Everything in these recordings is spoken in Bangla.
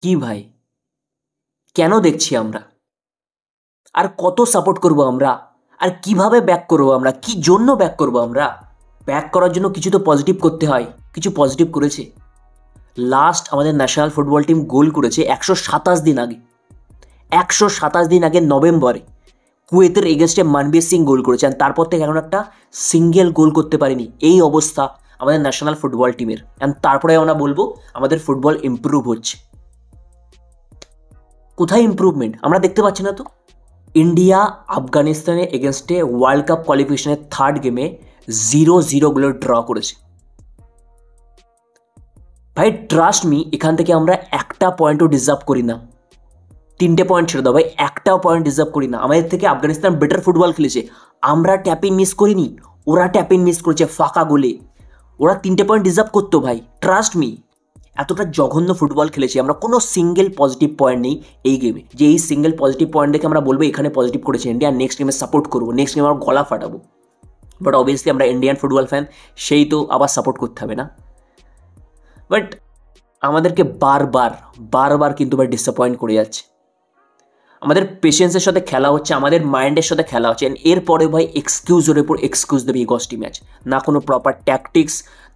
কি ভাই, কেন দেখছি আমরা? আর কত সাপোর্ট করব আমরা? আর কিভাবে ব্যাক করব আমরা? কি জন্য ব্যাক করব আমরা? ব্যাক করার জন্য কিছু তো পজিটিভ করতে হয়। কিছু পজিটিভ করেছে। লাস্ট আমাদের ন্যাশনাল ফুটবল টিম গোল করেছে ১২৭ দিন আগে। ১২৭ দিন আগে নভেম্বরে কুয়েতের এগেনস্টে মানবীর সিং গোল করেছে। আর তারপর থেকে এখন একটা সিঙ্গেল গোল করতে পারিনি। এই অবস্থা আমাদের ন্যাশনাল ফুটবল টিমের। অ্যান্ড তারপরে আমরা বলবো আমাদের ফুটবল ইমপ্রুভ হচ্ছে। কোথায় ইমপ্রুভমেন্ট আমরা দেখতে পাচ্ছি না তো? ইন্ডিয়া আফগানিস্তানের এগেনস্টে ওয়ার্ল্ড কাপ কোয়ালিফিকেশনের থার্ড গেমে 0-0 গোলে ড্র করেছে। ভাই ট্রাস্ট মি, এখান থেকে আমরা একটা পয়েন্টও ডিজার্ভ করি না। 3টে পয়েন্ট ছেড়ে দাও ভাই, একটাও পয়েন্ট ডিজার্ভ করি না। আমাদের থেকে আফগানিস্তান বেটার ফুটবল খেলেছে। আমরা ট্যাপিং মিস করিনি, ওরা ট্যাপিং মিস করেছে ফাঁকা গোলে। ওরা 3টে পয়েন্ট ডিজার্ভ করতো ভাই, ট্রাস্ট মি। এতটা জঘন্য ফুটবল খেলেছি আমরা, কোনো সিঙ্গেল পজিটিভ পয়েন্ট নেই এই গেমে যে এই সিঙ্গেল পজিটিভ পয়েন্ট দেখে আমরা বলবো এখানে পজিটিভ করেছে ইন্ডিয়া, নেক্সট গেমে সাপোর্ট করবো, নেক্সট গেমে আমরা গলা ফাটাবো। বাট অবভিয়াসলি আমরা ইন্ডিয়ান ফুটবল ফ্যান, সেই তো আবার সাপোর্ট করতে হবে না। বাট আমাদেরকে বারবার বারবার কিন্তু ভাই ডিসঅ্যাপয়েন্ট করে যাচ্ছে। আমাদের পেশেন্সের সাথে খেলা হচ্ছে, আমাদের মাইন্ডের সাথে খেলা হচ্ছে। এরপরে ভাই এক্সকিউজের উপর এক্সকিউজ দেবে ইগস্টি ম্যাচ। না কোনো প্রপার ট্যাকটিক্স,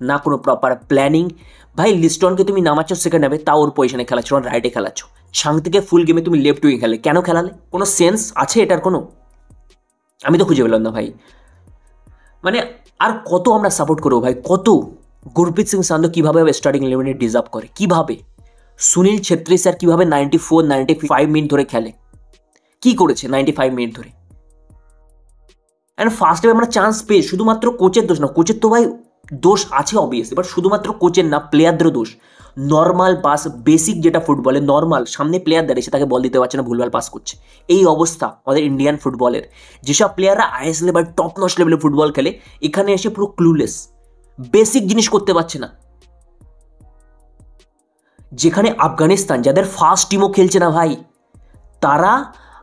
না কোনো প্রপার প্ল্যানিং। ভাই লিস্টনকে তুমি নামাচ্ছ সেকেন্ড হাফে, তাও ওর পজিশনে খেলাচ্ছ, ওর রাইটে খেলাচ্ছ। শাংতিকে ফুল গেমে তুমি লেফট উইং খেলে, কেন খেলালে? কোনো সেন্স আছে এটার কোনো? আমি তো খুঁজে পেলাম না ভাই। মানে আর কত আমরা সাপোর্ট করবো ভাই, কত? গুরপ্রীত সিং সান্ধু কীভাবে স্টার্টিং ইলেভেনে ডিজার্ভ করে, কীভাবে? সুনীল ছেত্রী স্যার কীভাবে 94-95 মিনিট ধরে খেলে, কি করেছে 95 মিনিট ধরে? অ্যান্ড ফার্স্ট টাইম আমরা চান্স পেয়ে, শুধুমাত্র কোচের দোষ না, কোচের তো ভাই দোষ আছে অবভিয়াসলি, বাট শুধুমাত্র কোচের না, প্লেয়ারদেরও দোষ। নর্মাল পাস, বেসিক যেটা ফুটবলে নর্মাল, সামনে প্লেয়ার দাঁড়িয়েছে তাকে বল দিতে পারছে না, ভুলভাল পাস করছে। এই অবস্থা আমাদের ইন্ডিয়ান ফুটবলের। যেসব প্লেয়াররা আইএস লেভেল টপ নচ লেভেলে ফুটবল খেলে, এখানে এসে পুরো ক্লুলেস, বেসিক জিনিস করতে পারছে না। যেখানে আফগানিস্তান, যাদের ফার্স্ট টিমও খেলছে না ভাই, তারা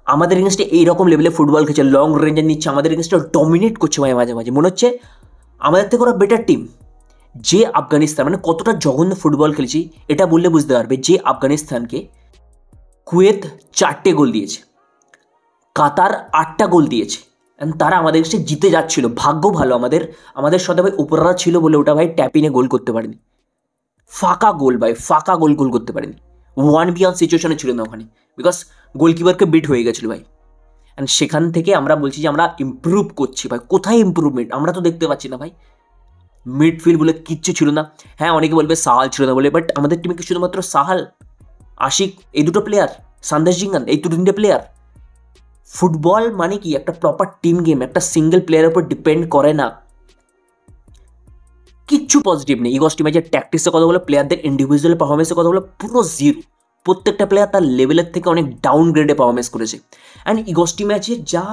আমাদের এগেনস্টে এইরকম লেভেলে ফুটবল খেলছে, লং রেঞ্জে নিচ্ছে, আমাদের এগেনস্টে ডমিনেট করছে ভাই। মাঝে মাঝে মনে হচ্ছে আমাদের থেকে ওরা বেটার টিম। যে আফগানিস্তান মানে কতটা জঘন্য ফুটবল খেলেছি এটা বললে বুঝতে পারবে। যে আফগানিস্তানকে কুয়েত 4টে গোল দিয়েছে, কাতার 8টা গোল দিয়েছে, অ্যান্ড তারা আমাদের এগেনস্টে জিতে যাচ্ছিল। ভাগ্য ভালো আমাদের, আমাদের সাথে ভাই উপররা ছিল বলে ওটা ভাই ট্যাপিনে গোল করতে পারেনি। ফাঁকা গোল ভাই, ফাঁকা গোল গোল করতে পারেনি। 1v1 সিচুয়েশনে ছিল না ওখানে, বিকজ গোলকিপারকে বিট হয়ে গেছিলো ভাই। অ্যান্ড সেখান থেকে আমরা বলছি যে আমরা ইমপ্রুভ করছি ভাই। কোথায় ইমপ্রুভমেন্ট আমরা তো দেখতে পাচ্ছি না ভাই। মিডফিল্ড বলে কিচ্ছু ছিল না। হ্যাঁ, অনেকে বলবে সাহাল ছিল না বলে, বাট আমাদের টিমে কি শুধুমাত্র সাহাল, আশিক, এই দুটো প্লেয়ার, সন্দেশ জিঙ্গান, এই 2-3টে প্লেয়ার? ফুটবল মানে কি একটা প্রপার টিম গেম, একটা সিঙ্গেল প্লেয়ারের উপর ডিপেন্ড করে না। কিচ্ছু পজিটিভ নেই। ইগস্টি ম্যাচের ট্যাকটিক্সের কথা বলে, প্লেয়ারদের ইন্ডিভিজুয়াল পারফরমেন্সের কথা বলে, পুরো জিরো। প্রত্যেকটা প্লেয়ার তার লেভেলের থেকে অনেক ডাউন গ্রেডে পারফরমেন্স করেছে। অ্যান্ড ইগস্টি ম্যাচে যা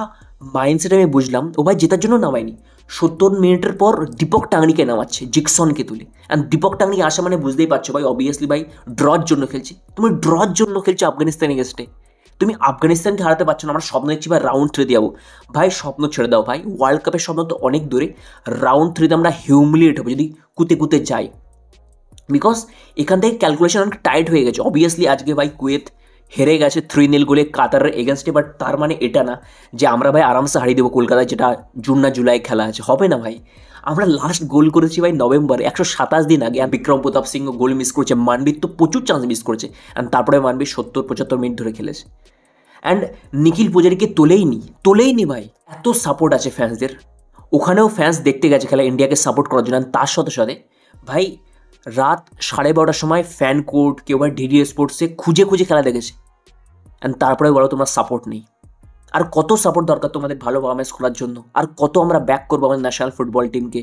মাইন্ডসেট আমি বুঝলাম, ও ভাই জেতার জন্য নামায়নি। 70 মিনিটের পর দীপক টাংরিকে নামাচ্ছে, জিকসনকে তুলে। অ্যান্ড দীপক টাংরি আসা মানে বুঝতেই পারছো ভাই, অবভিয়াসলি ভাই ড্রর জন্য খেলছি। তুমি ড্রর জন্য খেলছো আফগানিস্তান এগেস্টে, তুমি আফগানিস্তানকে হারাতে পারছো না। আমরা স্বপ্ন দেখছি ভাই রাউন্ড 3 যাবো। ভাই স্বপ্ন ছেড়ে দাও ভাই, ওয়ার্ল্ড কাপের স্বপ্ন তো অনেক দূরে। রাউন্ড 3 আমরা হিউমিলিয়েট হবো যদি কুতে কুতে যাই, বিকজ এখান থেকে ক্যালকুলেশন অনেক টাইট হয়ে গেছে। অবভিয়াসলি আজকে ভাই কুয়েত হেরে গেছে 3-0 গোলে কাতারের এগেনস্টে, বাট তার মানে এটা না যে আমরা ভাই আরামসে হারিয়ে দেবো কলকাতায়, যেটা জুন না জুলাই খেলা আছে। হবে না ভাই। আমরা লাস্ট গোল করেছি ভাই নভেম্বরে 127 দিন আগে। আর বিক্রম প্রতাপ সিংহ গোল মিস করেছে, মানবীর তো প্রচুর চান্স মিস করেছে। অ্যান্ড তারপরে মানবীর 70-75 মিনিট ধরে খেলেছে। অ্যান্ড নিখিল পূজারিকে তোলেই নি ভাই। এত সাপোর্ট আছে ফ্যান্সদের, ওখানেও ফ্যান্স দেখতে গেছে খেলা ইন্ডিয়াকে সাপোর্ট করার জন্য। তার সাথে সাথে ভাই রাত 12:30টার সময় ফ্যান কোর্ট, কেউ ভাই ডিডি স্পোর্টসে খুঁজে খুঁজে খেলা দেখেছে। অ্যান্ড তারপরে বলো তোমার সাপোর্ট নেই। আর কত সাপোর্ট দরকার তোমাদের ভালো পারফরমেন্স করার জন্য? আর কত আমরা ব্যাক করবো আমাদের ন্যাশনাল ফুটবল টিমকে?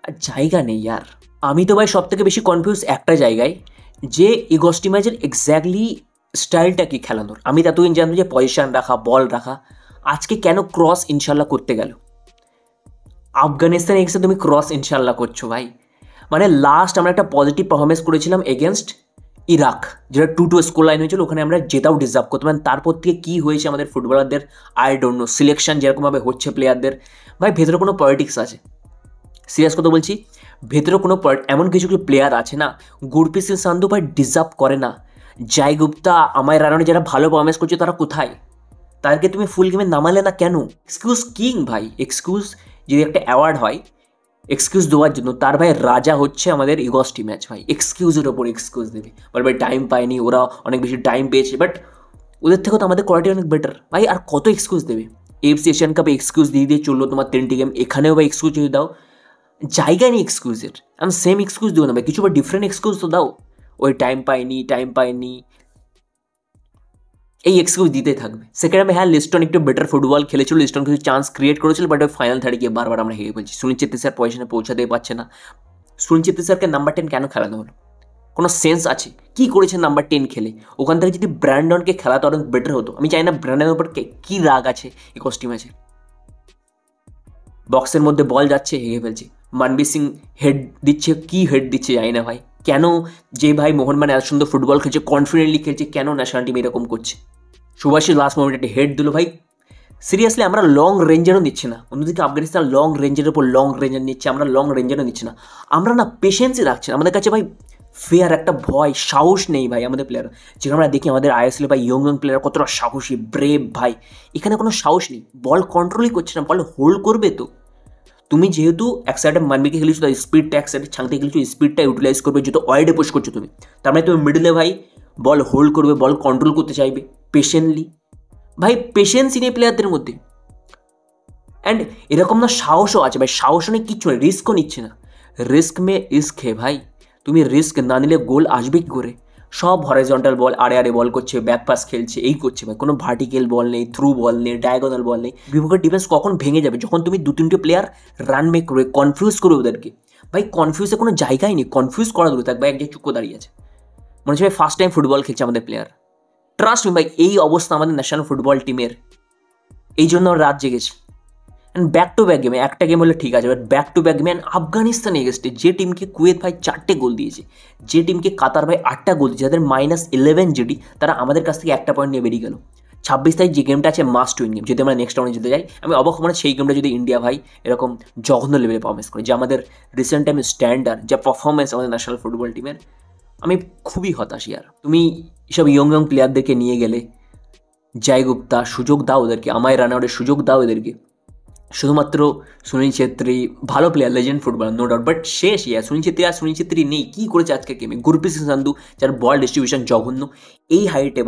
আর জায়গা নেই ইয়ার। আমি তো ভাই সব থেকে বেশি কনফিউজ একটা জায়গায়, যে ইগস্টি ম্যাচের এক্স্যাক্টলি স্টাইলটা কি খেলানোর। আমি এতদিন জানতাম যে পজিশন রাখা, বল রাখা, আজকে কেন ক্রস ইনশাল্লাহ করতে গেল? আফগানিস্তান এগেন্সে তুমি ক্রস ইনশাল্লাহ করছো ভাই। মানে লাস্ট আমরা একটা পজিটিভ পারফরমেন্স করেছিলাম এগেনস্ট ইরাক, যেটা 2-2 স্কোর লাইন হয়েছিল, ওখানে আমরা জেতাও ডিজার্ভ করতাম। তারপর থেকে কী হয়েছে আমাদের ফুটবলারদের আই ডোন্ট নো। সিলেকশন যেরকমভাবে হচ্ছে প্লেয়ারদের, ভাই ভেতরে কোনো পলিটিক্স আছে। সিরিয়াস কথা বলছি, ভেতরে কোনো এমন কিছু কিছু প্লেয়ার আছে না, গুরপ্রীত সিং সান্ধু ভাই ডিজার্ভ করে না জয় গুপ্তা, আমায় রানানে যারা ভালো পারফরমেন্স করছে তারা কোথায়? তাদেরকে তুমি ফুল গেমে নামালে না কেন? এক্সকিউজ কিং ভাই, এক্সকিউজ যদি একটা অ্যাওয়ার্ড হয় এক্সকিউজ দেওয়ার জন্য, তার ভাই রাজা হচ্ছে আমাদের ইগস্টি ম্যাচ ভাই। এক্সকিউজের ওপর এক্সকিউজ দেবে, বলবে টাইম পায়নি, ওরা অনেক বেশি টাইম পেয়েছে, বাট ওদের থেকেও তো আমাদের কোয়ালিটি অনেক বেটার ভাই। আর কত এক্সকিউজ দেবে? এফসি এশিয়ান কাপে এক্সকিউজ দিয়ে দিয়ে চললো তোমার 3টি গেম, এখানেও বা এক্সকিউজ যদি দাও, জায়গা নেই এক্সকিউজের। আমি সেম এক্সকিউজ দেবো না ভাই, কিছু বা ডিফারেন্ট এক্সকিউজ তো দাও। ওই টাইম পাইনি, টাইম পাইনি, এই এক্সকিউজ দিতে থাকবে। সেকেন্ড হাফে হ্যাঁ লিস্টন একটু বেটার ফুটবল খেলেছিল, লিস্টন কিছু চান্স ক্রিয়েট করেছিল, বাট ওই ফাইনাল থার্ডে গিয়ে বারবার আমরা হেরে বলছি। সুনীল ছেত্রী স্যার পজিশনে পৌঁছাতে পারছে না। সুনীল ছেত্রী স্যারকে নাম্বার 10 কেন খেলানো হলো? কোনো সেন্স আছে? কি করেছে নাম্বার 10 খেলে? ওখান থেকে যদি ব্র্যান্ডনকে খেলাতে অনেক বেটার হতো। আমি চাই না ব্র্যান্ডনের উপর কী রাগ আছে এই কস্টিম আছে। বক্সের মধ্যে বল যাচ্ছে, হেগে ফেলছে। মানবীর সিং হেড দিচ্ছে, কি হেড দিচ্ছে জানি না ভাই। কেন যে ভাই মোহনবাগান এত সুন্দর ফুটবল খেলছে, কনফিডেন্টলি খেলছে, কেন ন্যাশনাল টিম এরকম করছে? সুভাষিস লাস্ট মোমেন্টে একটা হেড দিল ভাই। সিরিয়াসলি আমরা লং রেঞ্জারও নিচ্ছি না, অন্যদিকে আফগানিস্তান লং রেঞ্জের উপর লং রেঞ্জার নিচ্ছে, আমরা লং রেঞ্জারও নিচ্ছি না। আমরা না পেশেন্সই রাখছি না আমাদের কাছে ভাই। ফেয়ার একটা ভয়, সাহস নেই ভাই আমাদের প্লেয়ার। যেখানে আমরা দেখি আমাদের আইএসএল ভাই ইয়ং প্লেয়ার কতটা সাহসী, ব্রেভ ভাই, এখানে কোনো সাহস নেই। বল কন্ট্রোলই করছে না, বল হোল্ড করবে তো। তুমি যেহেতু এক সাইডে মানবিকে খেলেছো, তাই স্পিডটা এক সাইডে ছাংতে খেলেছো, স্পিডটা ইউটিলাইজ করবে, যেহেতু ওয়াইডে পুশ করছো তুমি, তার মানে তুমি মিডলে ভাই বল হোল্ড করবে, বল কন্ট্রোল করতে চাইবে পেশেন্টলি। ভাই পেশেন্সই নেই প্লেয়ারদের মধ্যে। অ্যান্ড এরকম না সাহসও আছে ভাই, সাহসও নেই, কিচ্ছু নেই, রিস্কও নিচ্ছে না। রিস্ক মে ইস্ক হে ভাই, তুমি রিস্ক না নিলে গোল আসবে কী করে? সব হরাইজন্টাল বল, আড়ে আড়ে বল করছে, ব্যাক পাস খেলছে, এই করছে ভাই। কোনো ভার্টিক্যাল বল নেই, থ্রু বল নেই, ডায়াগোনাল বল নেই। বিপক্ষের ডিফেন্স কখন ভেঙে যাবে? যখন তুমি 2-3টে প্লেয়ার রান মেক করবে, কনফিউজ করবে ওদেরকে। ভাই কনফিউজে কোনো জায়গাই নেই, কনফিউজ করা দূরে থাকবে, এক জায়গায় চুক্কো দাঁড়িয়ে আছে। মনে হচ্ছে ভাই ফার্স্ট টাইম ফুটবল খেলছে আমাদের প্লেয়ার। ট্রাস্ট মি ভাই, এই অবস্থা আমাদের ন্যাশনাল ফুটবল টিমের, এই জন্য রাত জেগেছে। অ্যান্ড ব্যাক টু ব্যাক গেমে, একটা গেম হলে ঠিক আছে, বাট ব্যাক টু ব্যাক গেমে আফগানিস্তান এগেস্টে, যে টিমকে কুয়েত ভাই 4টে গোল দিয়েছে, যে টিমকে কাতার ভাই 8টা গোল দিয়েছে, যাদের -11 জিডি, তারা আমাদের কাছ থেকে একটা পয়েন্ট নিয়ে বেরিয়ে গেল। 26 তারিখ যে গেমটা আছে মাস্ট উইন গেম, যদি আমরা নেক্সট রাউন্ডে যেতে যাই। আমি অবাক হব না সেই গেমটা যদি ইন্ডিয়া ভাই এরকম জঘন্য লেভেলে পারফরমেন্স করে, যে আমাদের রিসেন্ট টাইমে স্ট্যান্ডার্ড যা পারফরমেন্স আমাদের ন্যাশনাল ফুটবল টিমের। আমি খুবই হতাশ ইয়ার। তুমি এসব ইয়ং প্লেয়ারদেরকে নিয়ে গেলে, জয় গুপ্তা, সুযোগ দাও ওদেরকে, আমায় রানাউটের সুযোগ দাও এদেরকে। শুধুমাত্র সুনীল ছেত্রী ভালো player, legend footballer, no doubt, but শেষ ইয়ার সুনীল ছেত্রী নেই। কী করেছে আজকে গেমে? গুরপ্রীত সিং সান্ধু, যার বল ডিস্ট্রিবিউশন জঘন্য, এই হাইটে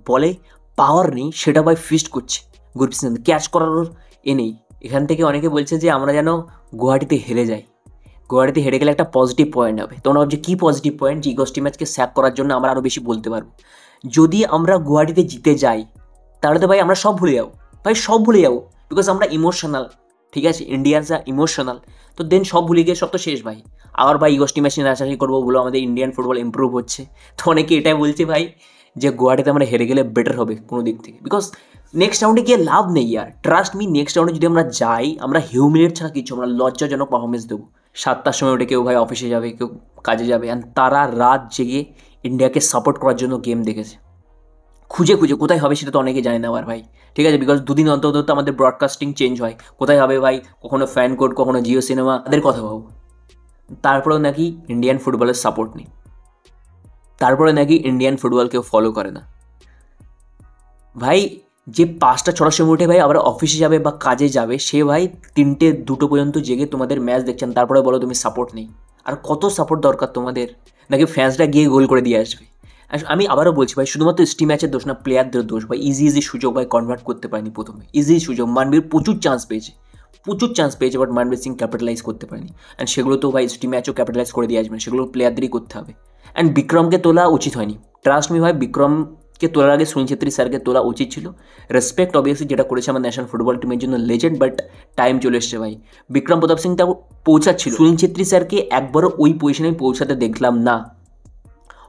বলে পাওয়ার নেই, সেটা ভাই ফিস্ট করছে গুরপ্রীত সিং সান্ধু, ক্যাচ করার নেই। এখান থেকে অনেকে বলছে যে আমরা যেন গুয়াহাটিতে হেরে যাই। গুয়াহাটিতে হেরে গেলে একটা পজিটিভ পয়েন্ট হবে। তোমরা ভাবছো কী পজিটিভ পয়েন্ট? যে ইগস্টি ম্যাচকে স্যাক করার জন্য আমরা আরও বেশি বলতে পারবো। যদি আমরা গুয়াহাটিতে জিতে যাই, তাহলে তো ভাই আমরা সব ভুলে যাবো, ভাই সব ভুলে যাবো, বিকজ আমরা ইমোশনাল। ঠিক আছে, ইন্ডিয়ানসরা ইমোশনাল, তো দেন সব ভুলে গিয়ে সব তো শেষ ভাই। আবার ভাই ইগস্টি ম্যাচ নিয়ে আশাশি করবো, বলো আমাদের ইন্ডিয়ান ফুটবল ইম্প্রুভ হচ্ছে। তো অনেকে এটাই বলছে ভাই যে গুয়াহাটিতে আমরা হেরে গেলে বেটার হবে কোনো দিক থেকে, বিকজ নেক্সট রাউন্ডে গিয়ে লাভ নেই ইয়ার। ট্রাস্ট মি, নেক্সট রাউন্ডে যদি আমরা যাই, আমরা হিউমিলেট ছাড়া কিছু, আমরা লজ্জাজনক পারফরমেন্স দেবো। 7টার সময় উঠে কেউ ভাই অফিসে যাবে, কেউ কাজে যাবে, অ্যান্ড তারা রাত জেগে ইন্ডিয়াকে সাপোর্ট করার জন্য গেম দেখেছে। খুঁজে কোথায় হবে সেটা তো অনেকে জানে না আবার ভাই। ঠিক আছে, বিকজ দুদিন অন্তর তো আমাদের ব্রডকাস্টিং চেঞ্জ হয়, কোথায় হবে ভাই, কখনো ফ্যান কোড, কখনো জিও সিনেমা, তাদের কথা ভাবো। তারপরেও নাকি ইন্ডিয়ান ফুটবলের সাপোর্ট নেই, তারপরে নাকি ইন্ডিয়ান ফুটবল কেউ ফলো করে না। ভাই যে 5টা 6টার সময় উঠে ভাই আবার অফিসে যাবে বা কাজে যাবে, সে ভাই 3টে 2টো পর্যন্ত জেগে তোমাদের ম্যাচ দেখছেন, তারপরে বলো তুমি সাপোর্ট নেই। আর কত সাপোর্ট দরকার তোমাদের? নাকি ফ্যান্সরা গিয়ে গোল করে দিয়ে আসবে? আমি আবারও বলছি ভাই, শুধুমাত্র স্টি ম্যাচের দোষ না, প্লেয়ারদের দোষ ভাই। ইজি সুযোগ ভাই কনভার্ট করতে পারেনি প্রথমে, ইজি সুযোগ। মানবীর প্রচুর চান্স পেয়েছে, বাট মানবীর সিং ক্যাপিটালাইজ করতে পারেনি। অ্যান্ড সেগুলো তো ভাই স্টি ম্যাচও ক্যাপিটালাইজ করে দিয়ে আসবেন, সেগুলো প্লেয়ারদেরই করতে হবে। অ্যান্ড বিক্রমকে তোলা উচিত হয়নি, ট্রাস্ট মি ভাই। বিক্রমকে তোলার আগে সুনীল ছেত্রী স্যারকে তোলা উচিত ছিল। রেসপেক্ট অবভিয়াসলি যেটা করেছে আমার ন্যাশনাল ফুটবল টিমের জন্য, লেজেন্ড, বাট টাইম চলে এসছে ভাই। বিক্রম প্রতাপ সিংটা পৌঁছাচ্ছিল, সুনীল ছেত্রী স্যারকে একবারও ওই পজিশনে পৌঁছাতে দেখলাম না।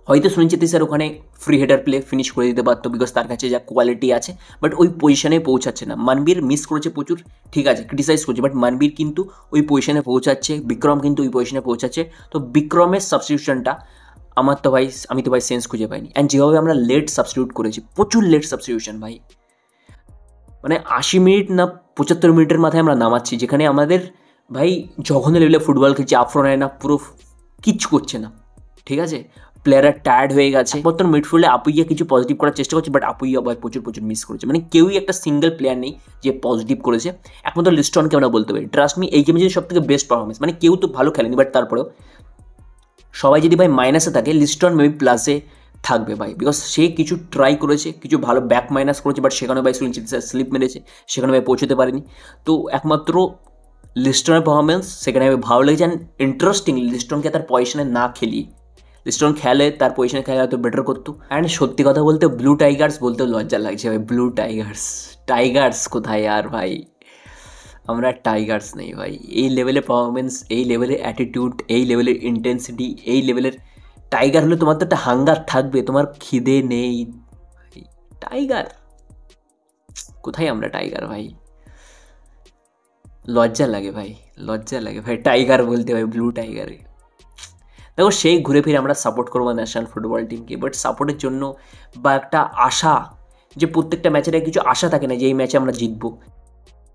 হয়তো সুনীল ছেত্রী স্যার ওখানে ফ্রি হেডার প্লে ফিনিশ করে দিতে পারতো, বিকজ তার কাছে যা কোয়ালিটি আছে, বাট ওই পজিশনে পৌঁছাচ্ছে না। মানবীর মিস করেছে প্রচুর, ঠিক আছে, ক্রিটিসাইজ করছে, বাট মানবীর কিন্তু ওই পজিশনে পৌঁছাচ্ছে, বিক্রম কিন্তু ওই পজিশনে পৌঁছাচ্ছে। তো বিক্রমের সাবস্টিটিউশনটা আমি তো ভাই সেন্স খুঁজে পাইনি। অ্যান্ড যেভাবে আমরা লেট সাবস্টিটিউট করেছি, প্রচুর লেট সাবস্টিটিউশন ভাই, মানে 80 মিনিট না 75 মিনিটের মাথায় আমরা নামাচ্ছি, যেখানে আমাদের ভাই জঘন্য লেভেলে ফুটবল খেলছে, আফ্রোনায় না পুরো কিচ্ছু করছে না। ঠিক আছে, প্লেয়াররা টায়ার্ড হয়ে গেছে। একমাত্র মিডফিল্ডে আপুইয়া কিছু পজিটিভ করার চেষ্টা করছে, বাট আপুইয়া ভাই প্রচুর মিস করেছে। মানে কেউই একটা সিঙ্গেল প্লেয়ার নেই যে পজিটিভ করেছে, একমাত্র লিস্টনকে আমরা বলতে পারি। ট্রাস্ট মি, এই গেমে যদি সব থেকে বেস্ট পারফরমেন্স, মানে কেউ তো ভালো খেলেনি, বাট তারপরেও সবাই যদি ভাই মাইনাসে থাকে, লিস্টন মেবি প্লাসে থাকবে ভাই, বিকজ সে কিছু ট্রাই করেছে, কিছু ভালো ব্যাক মাইনাস করেছে, বাট সেখানে ভাই সুনীল ছেত্রী স্লিপ মেরেছে, সেখানে ভাই পৌঁছতে পারেনি। তো একমাত্র লিস্টনের পারফরমেন্স সেখানে আমি ভালো লেগেছে। অ্যান্ড ইন্টারেস্টিং, লিস্টনকে তার পজিশনে না খেলিয়ে, লিস্টন খেলে তার পজিশনে খেলে হয়তো বেটার করতো। অ্যান্ড সত্যি কথা বলতে ব্লু টাইগার্স বলতেও লজ্জা লাগছে ভাই। ব্লু টাইগার্স কোথায় আর ভাই, আমরা টাইগার্স নেই ভাই। এই লেভেলের পারফরমেন্স, এই লেভেলের অ্যাটিটিউড, এই লেভেলের ইন্টেন্সিটি, এই লেভেলের টাইগার হলে তোমার তো একটা হাঙ্গার থাকবে, তোমার খিদে নেই। টাইগার কোথায়, আমরা টাইগার ভাই, লজ্জা লাগে ভাই, লজ্জা লাগে ভাই টাইগার বলতে ভাই, ব্লু টাইগারে। দেখো সেই ঘুরে ফিরে আমরা সাপোর্ট করবো ন্যাশনাল ফুটবল টিমকে, বাট সাপোর্টের জন্য বা একটা আশা, যে প্রত্যেকটা ম্যাচের কিছু আশা থাকে না যে এই ম্যাচে আমরা জিতবো।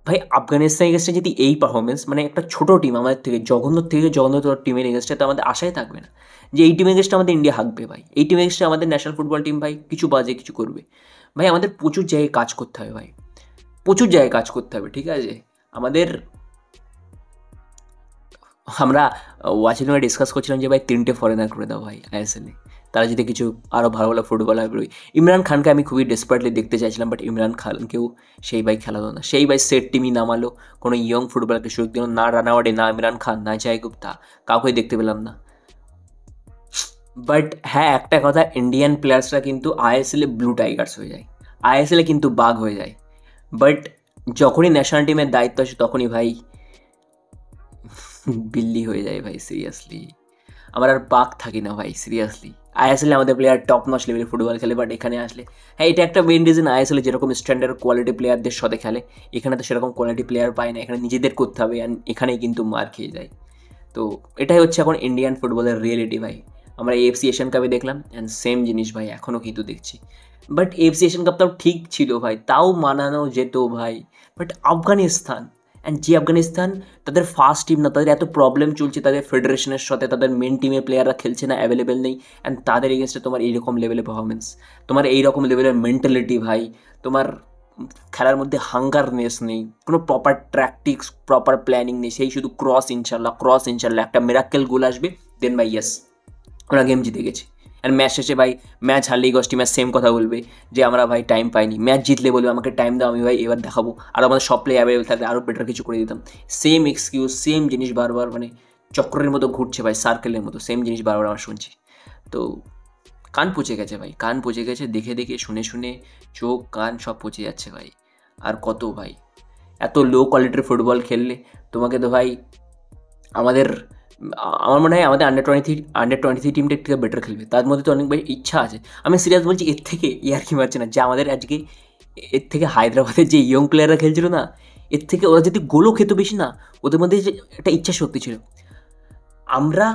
ভাই আফগানিস্তান এগেস্টে যদি এই পারফরমেন্স, মানে একটা ছোটো টিম আমাদের থেকে জঘন্যতর টিমের এগেস্টে, তো আমাদের আশাই থাকবে না যে এই টিম এগেস্টে আমাদের ইন্ডিয়া হাঁকবে ভাই। এই টিম এগেস্টে আমাদের ন্যাশনাল ফুটবল টিম ভাই কিছু বাজে কিছু করবে। ভাই আমাদের প্রচুর জায়গায় কাজ করতে হবে ভাই, প্রচুর জায়গায় কাজ করতে হবে, ঠিক আছে। আমরা ওয়াচিং রুমে ডিসকাস করছিলাম যে ভাই 3টে ফরেনার করে দাও ভাই আইএসএলে, তারা যদি কিছু আরও ভালো ভালো ফুটবলার বেরোয়। ইমরান খানকে আমি খুবই ডেসপারেটলি দেখতে চাইছিলাম, বাট ইমরান খানকেও সেই ভাই খেলালো না, সেই ভাই সেট টিমই নামালো, কোনো ইয়ং ফুটবলারকে সুযোগ দিল না। রানাওয়াডে, না ইমরান খান, না জয় গুপ্তা, কাউকেই দেখতে পেলাম না। বাট হ্যাঁ, একটা কথা, ইন্ডিয়ান প্লেয়ার্সরা কিন্তু আইএসএলে ব্লু টাইগার্স হয়ে যায়, আইএসএলে কিন্তু বাঘ হয়ে যায়, বাট যখনই ন্যাশনাল টিমের দায়িত্ব আসে তখনই ভাই বিল্লি হয়ে যায় ভাই। সিরিয়াসলি আমার আর বাক থাকি না ভাই, সিরিয়াসলি। আইএসএলে আমাদের প্লেয়ার টপ নচ লেভেলে ফুটবল খেলে, বাট এখানে আসলে হ্যাঁ, এটা একটা মেন রিজন। আইএসএলে যেরকম স্ট্যান্ডার্ড কোয়ালিটি প্লেয়ারদের সাথে খেলে, এখানে তো সেরকম কোয়ালিটি প্লেয়ার পায় না, এখানে নিজেদের করতে হবে, অ্যান্ড এখানেই কিন্তু মার খেয়ে যায়। তো এটাই হচ্ছে এখন ইন্ডিয়ান ফুটবলের রিয়েলিটি ভাই। আমরা এএফসি এশিয়ান কাপে দেখলাম, অ্যান্ড সেম জিনিস ভাই এখনও কিন্তু দেখছি। বাট এএফসি এশিয়ান কাপ তাও ঠিক ছিল ভাই, তাও মানানো যেত ভাই। বাট আফগানিস্তান, অ্যান্ড যে আফগানিস্তান, তাদের ফার্স্ট টিম না, তাদের এত প্রবলেম চলছে, তাদের ফেডারেশনের সাথে তাদের মেন টিমের প্লেয়াররা খেলছে না, অ্যাভেলেবেল নেই, অ্যান্ড তাদের এগেনস্টে তোমার এইরকম লেভেলের পারফরমেন্স, তোমার এইরকম লেভেলের মেন্টালিটি ভাই, তোমার খেলার মধ্যে হাঙ্গারনেস নেই, কোনো প্রপার ট্র্যাকটিক্স, প্রপার প্ল্যানিং নেই, সেই শুধু ক্রস ইনশাল্লাহ একটা মেরাক্কেল গোল আসবে, দেন ভাই ইয়েস ওরা গেম জিতে গেছে। অ্যান্ড ম্যাচ শেষে ভাই, ম্যাচ হারলেই গোষ্ঠী ম্যাচ সেম কথা বলবে যে আমরা ভাই টাইম পাইনি, ম্যাচ জিতলে বলবে আমাকে টাইম দাও, আমি ভাই এবার দেখাবো, আর আমাদের সব প্লে অ্যাভেলেবল থাকলে আরও বেটার কিছু করে দিতাম। সেম এক্সকিউজ, সেম জিনিস বারবার, মানে চক্রের মতো ঘুরছে ভাই, সার্কেলের মতো সেম জিনিস বারবার আমরা শুনছি। তো কান পচে গেছে ভাই, কান পচে গেছে, দেখে দেখে শুনে শুনে চোখ কান সব পচে যাচ্ছে ভাই। আর কত ভাই, এত লো কোয়ালিটির ফুটবল খেললে তোমাকে তো ভাই আমাদের, আমার মনে হয় আমাদের আন্ডার 23 টিমটা থেকে বেটার খেলবে, তার মধ্যে তো অনেক ভাই ইচ্ছা আছে। আমি সিরিয়াস বলছি, এর থেকে ইয়ার কি মারছে না, যে আমাদের আজকে এর থেকে হায়দ্রাবাদের যে ইয়ং প্লেয়াররা খেলছিল না, এর থেকে ওরা যদি গোলও খেত বেশি না, ওদের মধ্যে যে একটা ইচ্ছা শক্তি ছিল। আমরা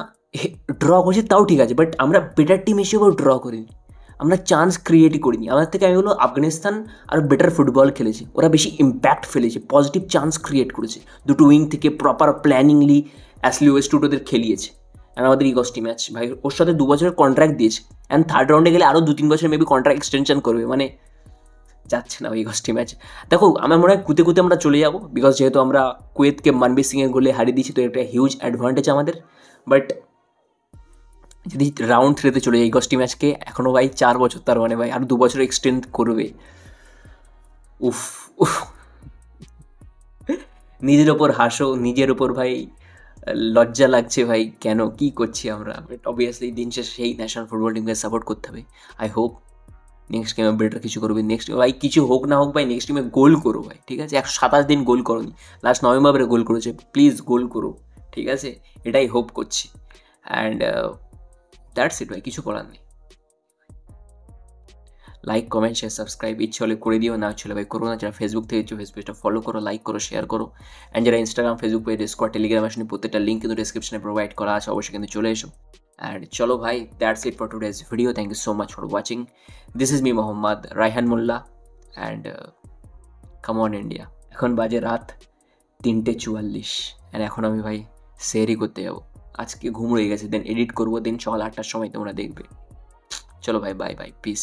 ড্র করছি তাও ঠিক আছে, বাট আমরা বেটার টিম হিসেবেও ড্র করিনি, আমরা চান্স ক্রিয়েটই করিনি। আমাদের থেকে আমি বলবো আফগানিস্তান আরও বেটার ফুটবল খেলেছে, ওরা বেশি ইম্প্যাক্ট ফেলেছে, পজিটিভ চান্স ক্রিয়েট করেছে, দুটো উইং থেকে প্রপার প্ল্যানিংলি অ্যাসলি ওয়েস্টউড ওদের খেলিয়েছে। অ্যান্ড আমাদের ইগস্টি ম্যাচ ভাই, ওর সাথে 2 বছরের কন্ট্রাক্ট দিয়েছে, অ্যান্ড থার্ড রাউন্ডে গেলে আরও 2-3 বছর মেবি কন্ট্রাক্ট এক্সটেনশন করবে, মানে যাচ্ছে না ওই ইগস্টি ম্যাচ। দেখো আমার মনে হয় কুতে আমরা চলে যাবো, বিকজ যেহেতু আমরা কুয়েতকে মানবীর সিংয়ের গোলে হারিয়ে দিয়েছি, তো এটা হিউজ অ্যাডভান্টেজ আমাদের। বাট যদি রাউন্ড 3-তে চলে যায় ইগস্টি ম্যাচকে, এখনও ভাই 4 বছর, তার মানে ভাই আর 2 বছর এক্সটেন্ড করবে। উফ উফ, নিজের ওপর হাসো, নিজের ওপর ভাই লজ্জা লাগছে ভাই, কেন কি করছি আমরা। বাট অবভিয়াসলি দিন শেষে সেই ন্যাশনাল ফুটবল টিমকে সাপোর্ট করতে হবে। আই হোপ নেক্সট গেমে বেটার কিছু করবে, নেক্সট ভাই কিছু হোক না হোক ভাই, নেক্সট গেমে গোল করো ভাই, ঠিক আছে। 127 দিন গোল করোনি, লাস্ট নভেম্বরে গোল করেছে, প্লিজ গোল করো, ঠিক আছে, এটাই হোপ করছি। অ্যান্ড দ্যাটস ইট ভাই, কিছু করার নেই। লাইক কমেন্ট শেয়ার সাবস্ক্রাইব, ইচ্ছে হলে করে দিও, না হলে ভাই করো না। যারা ফেসবুক থেকে ইচ্ছে ফেসবুক পেজটা ফলো করো, লাইক করো, শেয়ার করো। অ্যান্ড যারা Instagram, Facebook page, Discord, Telegram আসেনি, প্রত্যেকটা লিঙ্ক কিন্তু ডিসক্রিপশনে প্রোভাইড করা আছে, অবশ্যই কিন্তু চলে এসো। অ্যান্ড চলো ভাই, that's it for today's video. Thank you so much for watching. This is me Mohammad Raihan Molla, and come on India. এখন বাজে রাত 3:44, অ্যান্ড এখন আমি ভাই সেহরি করতে যাবো। আজকে ঘুম রয়ে গেছে, দেন এডিট করবো, দেন সকাল 8টার সময় তোমরা দেখবে। চলো ভাই, বাই বাই, পিস।